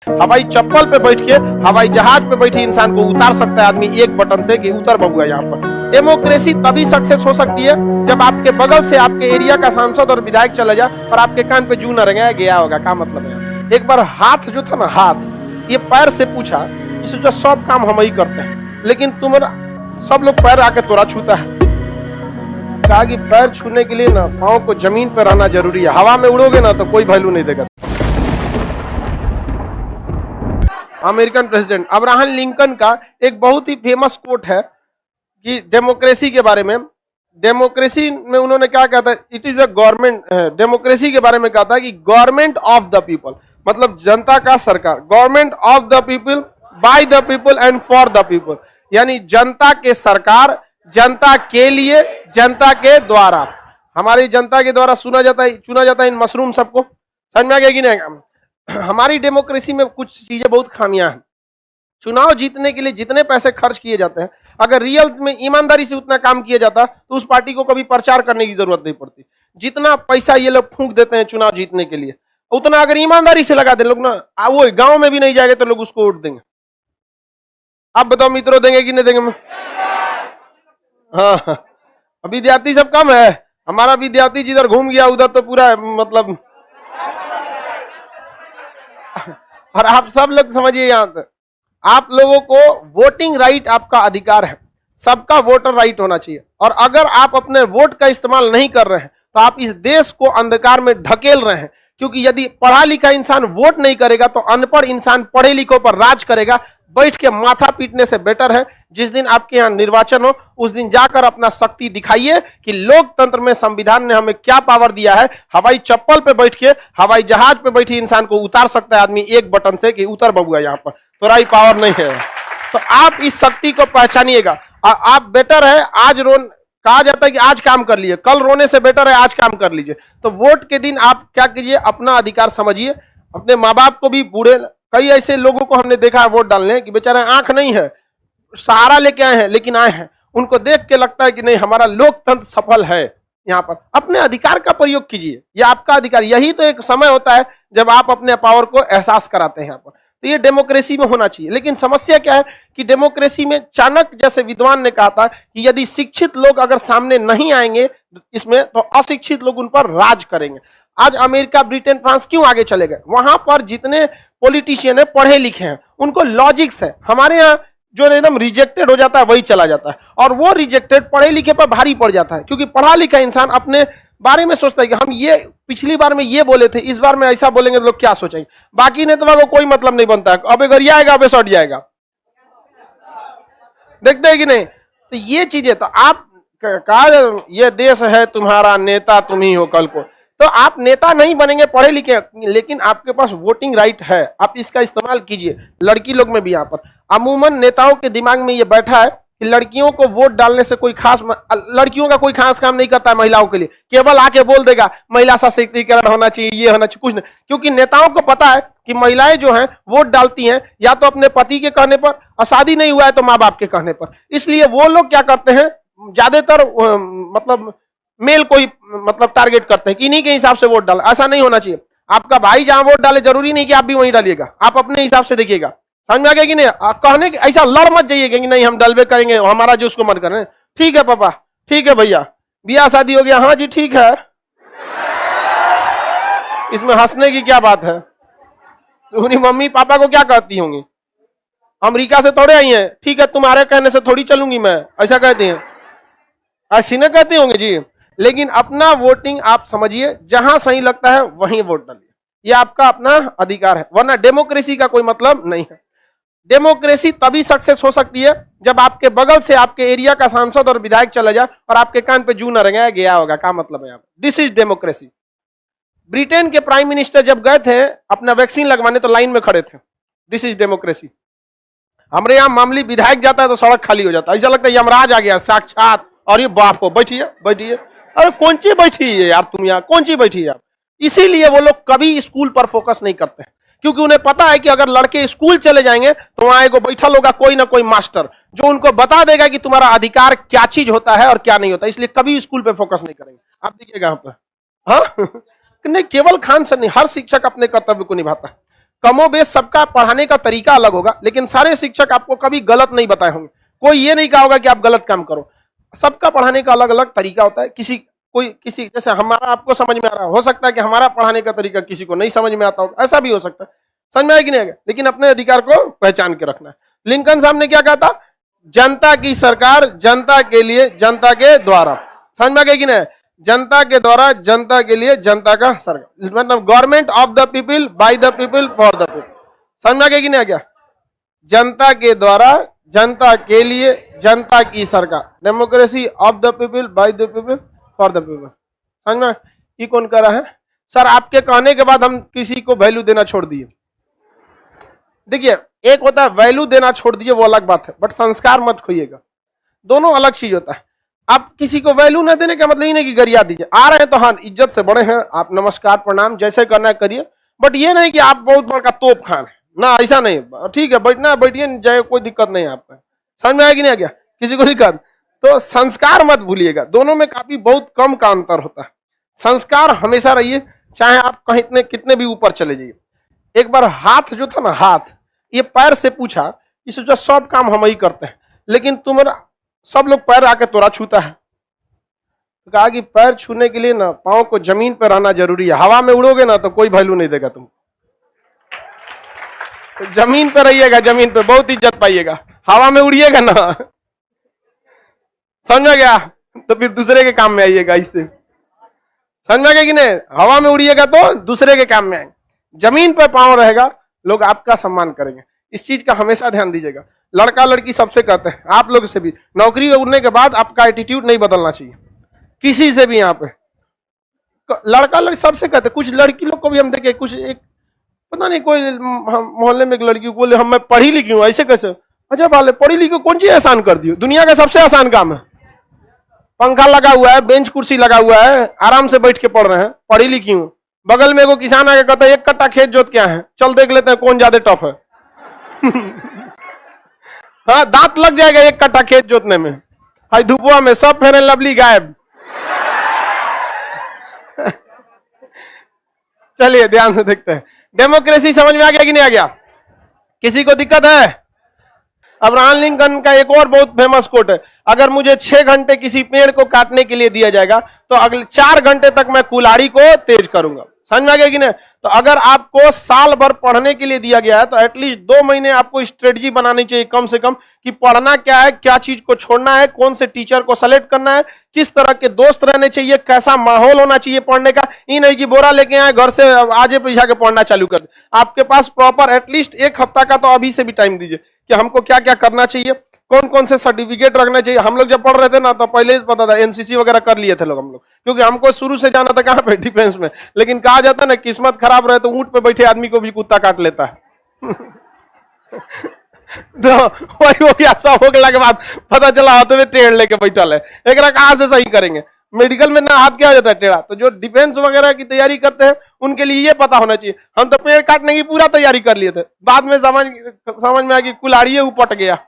हवाई चप्पल पे बैठ के हवाई जहाज पे बैठे इंसान को उतार सकता है आदमी एक बटन से कि उतर बबुआ यहाँ पर। डेमोक्रेसी तभी सक्सेस हो सकती है जब आपके बगल से आपके एरिया का सांसद और विधायक चला जाए और आपके कान पे जू न रंगे गया होगा। क्या मतलब है? एक बार हाथ जो था ना, हाथ ये पैर से पूछा, इसे जो सब काम हम ही करते हैं, लेकिन तुम्हारा सब लोग पैर आके तोरा छूता है। कहा कि पैर छूने के लिए ना पाँव को जमीन पर रहना जरूरी है, हवा में उड़ोगे ना तो कोई वैल्यू नहीं देगा। अमेरिकन प्रेसिडेंट अब्राहम लिंकन का एक बहुत ही फेमस कोट है कि डेमोक्रेसी के बारे में, डेमोक्रेसी में उन्होंने क्या कहा था, it is a government, democracy के बारे में कहा था कि गवर्नमेंट ऑफ द पीपल, मतलब जनता का सरकार, government of the people, by the people and for the people, यानी जनता के सरकार, जनता के लिए, जनता के द्वारा। हमारी जनता के द्वारा चुना जाता है इन मशरूम सबको। समझ में आ गया कि नहीं? हमारी डेमोक्रेसी में कुछ चीजें बहुत खामियां हैं। चुनाव जीतने के लिए जितने पैसे खर्च किए जाते हैं, अगर रियल में ईमानदारी से उतना काम किया जाता तो उस पार्टी को कभी प्रचार करने की जरूरत नहीं पड़ती। जितना पैसा ये लोग फूंक देते हैं चुनाव जीतने के लिए, उतना अगर ईमानदारी से लगा दे लोग ना, वो गांव में भी नहीं जाएंगे तो लोग उसको वोट देंगे। आप बताओ मित्रों, देंगे कि नहीं देंगे? हाँ, विद्यार्थी सब कम है। हमारा विद्यार्थी जिधर घूम गया उधर तो पूरा मतलब, और आप सब लोग समझिए, यहां तक आप लोगों को वोटिंग राइट आपका अधिकार है, सबका वोटर राइट होना चाहिए। और अगर आप अपने वोट का इस्तेमाल नहीं कर रहे हैं तो आप इस देश को अंधकार में ढकेल रहे हैं, क्योंकि यदि पढ़ा लिखा इंसान वोट नहीं करेगा तो अनपढ़ इंसान पढ़े लिखों पर राज करेगा। बैठ के माथा पीटने से बेटर है जिस दिन आपके यहाँ निर्वाचन हो उस दिन जाकर अपना शक्ति दिखाइए कि लोकतंत्र में संविधान ने हमें क्या पावर दिया है। हवाई चप्पल पे बैठ के हवाई जहाज पे बैठे इंसान को उतार सकता है आदमी एक बटन से कि उतर बबुआ यहाँ पर, तो राई पावर नहीं है। तो आप इस शक्ति को पहचानिएगा। आप बेटर है आज कहा जाता है कि आज काम कर लीजिए, कल रोने से बेटर है आज काम कर लीजिए। तो वोट के दिन आप क्या कीजिए, अपना अधिकार समझिए। अपने माँ बाप को भी, बूढ़े कई ऐसे लोगों को हमने देखा है वोट डालने कि बेचारे आंख नहीं है, सहारा लेके आए हैं, लेकिन आए हैं, उनको देख के लगता है कि नहीं हमारा लोकतंत्र सफल है। यहाँ पर अपने अधिकार का प्रयोग कीजिए, ये आपका अधिकार। यही तो एक समय होता है जब आप अपने पावर को एहसास कराते हैं यहाँ पर। तो ये डेमोक्रेसी में होना चाहिए। लेकिन समस्या क्या है कि डेमोक्रेसी में चाणक्य जैसे विद्वान ने कहा था कि यदि शिक्षित लोग अगर सामने नहीं आएंगे इसमें तो अशिक्षित लोग उन पर राज करेंगे। आज अमेरिका, ब्रिटेन, फ्रांस क्यों आगे चले गए? वहां पर जितने पॉलिटिशियन है पढ़े लिखे हैं, उनको लॉजिक्स है। हमारे यहाँ जो एकदम रिजेक्टेड हो जाता है वही चला जाता है, और वो रिजेक्टेड पढ़े लिखे पर भारी पड़ जाता है, क्योंकि पढ़ा लिखा इंसान अपने बारे में सोचता है कि हम ये पिछली बार में ये बोले थे, इस बार में ऐसा बोलेंगे तो लोग क्या सोचेंगे। बाकी नेता को कोई मतलब नहीं बनता है, अब अगर ये आएगा अब सट जाएगा, देखते हैं कि नहीं। तो ये चीजें, तो आप कहा ये देश है तुम्हारा, नेता तुम ही हो कल को, तो आप नेता नहीं बनेंगे पढ़े लिखे, लेकिन आपके पास वोटिंग राइट है, आप इसका इस्तेमाल कीजिए। लड़की लोग में भी यहाँ पर अमूमन नेताओं के दिमाग में ये बैठा है कि लड़कियों को वोट डालने से कोई खास, लड़कियों का कोई खास काम नहीं करता है महिलाओं के लिए, केवल आके बोल देगा महिला सशक्तिकरण होना चाहिए, ये होना चाहिए, कुछ नहीं। क्योंकि नेताओं को पता है कि महिलाएं जो हैं वोट डालती हैं या तो अपने पति के कहने पर, और शादी नहीं हुआ है तो माँ बाप के कहने पर। इसलिए वो लोग क्या करते हैं, ज्यादातर मतलब मेल को ही मतलब टारगेट करते हैं कि इन्हीं के हिसाब से वोट डाल। ऐसा नहीं होना चाहिए। आपका भाई जहां वोट डाले जरूरी नहीं कि आप भी वहीं डालिएगा, आप अपने हिसाब से देखिएगा। समझ में आ गया कि नहीं? कहने के ऐसा लड़ मत जाइएगा कि नहीं हम डलवे करेंगे, हमारा जो उसको मन करें। ठीक है पापा, ठीक है भैया, ब्याह शादी हो गया, हाँ जी ठीक है, इसमें हंसने की क्या बात है? तुम्हारी मम्मी पापा को क्या कहती होंगी? अमेरिका से थोड़े आई हैं, ठीक है तुम्हारे कहने से थोड़ी चलूंगी मैं, ऐसा कहती हैं, ऐसी ना कहते होंगे जी। लेकिन अपना वोटिंग आप समझिए, जहां सही लगता है वहीं वोट डालिए, ये आपका अपना अधिकार है, वरना डेमोक्रेसी का कोई मतलब नहीं है। डेमोक्रेसी तभी सक्सेस हो सकती है जब आपके बगल से आपके एरिया का सांसद और विधायक चला जाए और आपके कान पे जू न रंगे गया होगा। क्या मतलब है? This is democracy. ब्रिटेन के प्राइम मिनिस्टर जब गए थे अपना वैक्सीन लगवाने तो लाइन में खड़े थे। This is democracy. हमारे यहाँ मामूली विधायक जाता है तो सड़क खाली हो जाता है, ऐसा लगता है यमराज आ गया साक्षात। और ये बाप को बैठिए बैठिए, अरे कौन सी बैठी है यार तुम यहाँ, कौन सी बैठी है आप? इसीलिए वो लोग कभी स्कूल पर फोकस नहीं करते हैं, क्योंकि उन्हें पता है कि अगर लड़के स्कूल चले जाएंगे तो वहां एगो बैठल होगा कोई ना कोई मास्टर जो उनको बता देगा कि तुम्हारा अधिकार क्या चीज होता है और क्या नहीं होता। इसलिए कभी स्कूल पे फोकस नहीं करेंगे। आप देखिएगा यहाँ पर, हाँ नहीं, केवल खान सर नहीं, हर शिक्षक अपने कर्तव्य को निभाता है। कमो बेश सबका पढ़ाने का तरीका अलग होगा, लेकिन सारे शिक्षक आपको कभी गलत नहीं बताए होंगे। कोई ये नहीं कहा होगा कि आप गलत काम करो। सबका पढ़ाने का अलग अलग तरीका होता है। किसी जैसे हमारा आपको समझ में आ रहा हो सकता है कि हमारा पढ़ाने का तरीका किसी को नहीं समझ में आता होगा, ऐसा भी हो सकता है। समझ में आया कि नहीं आएगा? लेकिन अपने अधिकार को पहचान के रखना है। लिंकन साहब ने क्या कहा था? जनता की सरकार, जनता के लिए, जनता के द्वारा। समझ में आ गया कि नहीं? जनता के द्वारा, जनता के लिए, जनता का सरकार, मतलब government of the people, by the people, for the people. समझ में आ गया कि नहीं आ गया? जनता के द्वारा, जनता के लिए, जनता की सरकार, democracy of the people, by the people, for the people. समझ में? ये कौन कर रहा है? सर आपके कहने के बाद हम किसी को वैल्यू देना छोड़ दिए। देखिए, एक होता है वैल्यू देना छोड़ दिए, वो अलग बात है, बट संस्कार मत खोइएगा। दोनों अलग चीज होता है। आप किसी को वैल्यू ना देने का मतलब ही नहीं कि गरिया दीजिए। आ रहे हैं तो हाँ, इज्जत से बड़े हैं आप, नमस्कार प्रणाम जैसे करना है करिए, बट ये नहीं कि आप बहुत बड़ा तोप खान है ना, ऐसा नहीं। ठीक है, बैठना बैठिए, जाए, कोई दिक्कत नहीं है आपका। समझ में आएगी नहीं आ गया? किसी को दिक्कत? तो संस्कार मत भूलिएगा। दोनों में काफी बहुत कम का अंतर होता है। संस्कार हमेशा रहिए, चाहे आप कहीं कितने भी ऊपर चले जाइए। एक बार हाथ जो था ना, हाथ, ये पैर से पूछा, इसे जो सब काम हम ही करते हैं, लेकिन तुम्हारा सब लोग पैर आके तोरा छूता है। तो कहा कि पैर छूने के लिए ना पांव को जमीन पर रहना जरूरी है। हवा में उड़ोगे ना तो कोई वैल्यू नहीं देगा तुम। तो जमीन पर रहिएगा, जमीन पे बहुत इज्जत पाइएगा। हवा में उड़िएगा ना, समझ में गया? तो फिर दूसरे के काम में आइएगा। इससे समझ में गया कि नहीं? हवा में उड़िएगा तो दूसरे के काम में आएंगे। जमीन पर पांव रहेगा, लोग आपका सम्मान करेंगे। इस चीज का हमेशा ध्यान दीजिएगा। लड़का लड़की सबसे कहते हैं, आप लोग से भी, नौकरी में उड़ने के बाद आपका एटीट्यूड नहीं बदलना चाहिए किसी से भी। यहाँ पे लड़का लड़की सबसे कहते हैं। कुछ लड़की लोग को भी हम देखे, कुछ एक पता नहीं, कोई मोहल्ले में एक लड़की को बोले हम मैं पढ़ी लिखी हूँ, ऐसे कैसे? अच्छा वाले पढ़ी लिखी कौन चीज आसान कर दी? दुनिया का सबसे आसान काम है। पंखा लगा हुआ है, बेंच कुर्सी लगा हुआ है, आराम से बैठ के पढ़ रहे हैं, पढ़ी लिखी हूँ। बगल में एगो किसान आके कहता है एक कट्टा खेत जोत क्या है, चल देख लेते हैं कौन ज्यादा टफ है। हाँ, दांत लग जाएगा एक कट्टा खेत जोतने में। हाई धुपुआ में सब फेयर एंड लवली गायब। चलिए ध्यान से देखते हैं। डेमोक्रेसी समझ में आ गया कि नहीं आ गया? किसी को दिक्कत है? अब्राहम लिंकन का एक और बहुत फेमस कोट है, अगर मुझे 6 घंटे किसी पेड़ को काटने के लिए दिया जाएगा तो अगले 4 घंटे तक मैं कुल्हाड़ी को तेज करूंगा। समझ में आ गया कि नहीं? तो अगर आपको साल भर पढ़ने के लिए दिया गया है तो एटलीस्ट 2 महीने आपको स्ट्रेटजी बनानी चाहिए कम से कम, कि पढ़ना क्या है, क्या चीज को छोड़ना है, कौन से टीचर को सेलेक्ट करना है, किस तरह के दोस्त रहने चाहिए, कैसा माहौल होना चाहिए पढ़ने का। ये नहीं कि बोरा लेके आए घर से आज पैसा के पढ़ना चालू कर दे। आपके पास प्रॉपर एटलीस्ट 1 हफ्ता का तो अभी से भी टाइम दीजिए कि हमको क्या क्या करना चाहिए, कौन कौन से सर्टिफिकेट रखना चाहिए। हम लोग जब पढ़ रहे थे ना तो पहले ही पता था, एनसीसी वगैरह कर लिए थे लोग हम लोग, क्योंकि हमको शुरू से जाना था कहाँ पे, डिफेंस में। लेकिन कहा जाता है ना, किस्मत खराब रहे तो ऊंट पे बैठे आदमी को भी कुत्ता काट लेता है। तो वही हो गया। सब हो गया के बाद पता चला हाथ में टेढ़ लेके बैठल है, एक कहाँ से सही करेंगे? मेडिकल में ना हाथ क्या हो जाता है टेढ़ा। तो जो डिफेंस वगैरह की तैयारी करते हैं उनके लिए ये पता होना चाहिए। हम तो पेड़ काटने की पूरा तैयारी कर लिए थे, बाद में समझ में आ गई कुल्हाड़ी उपट गया।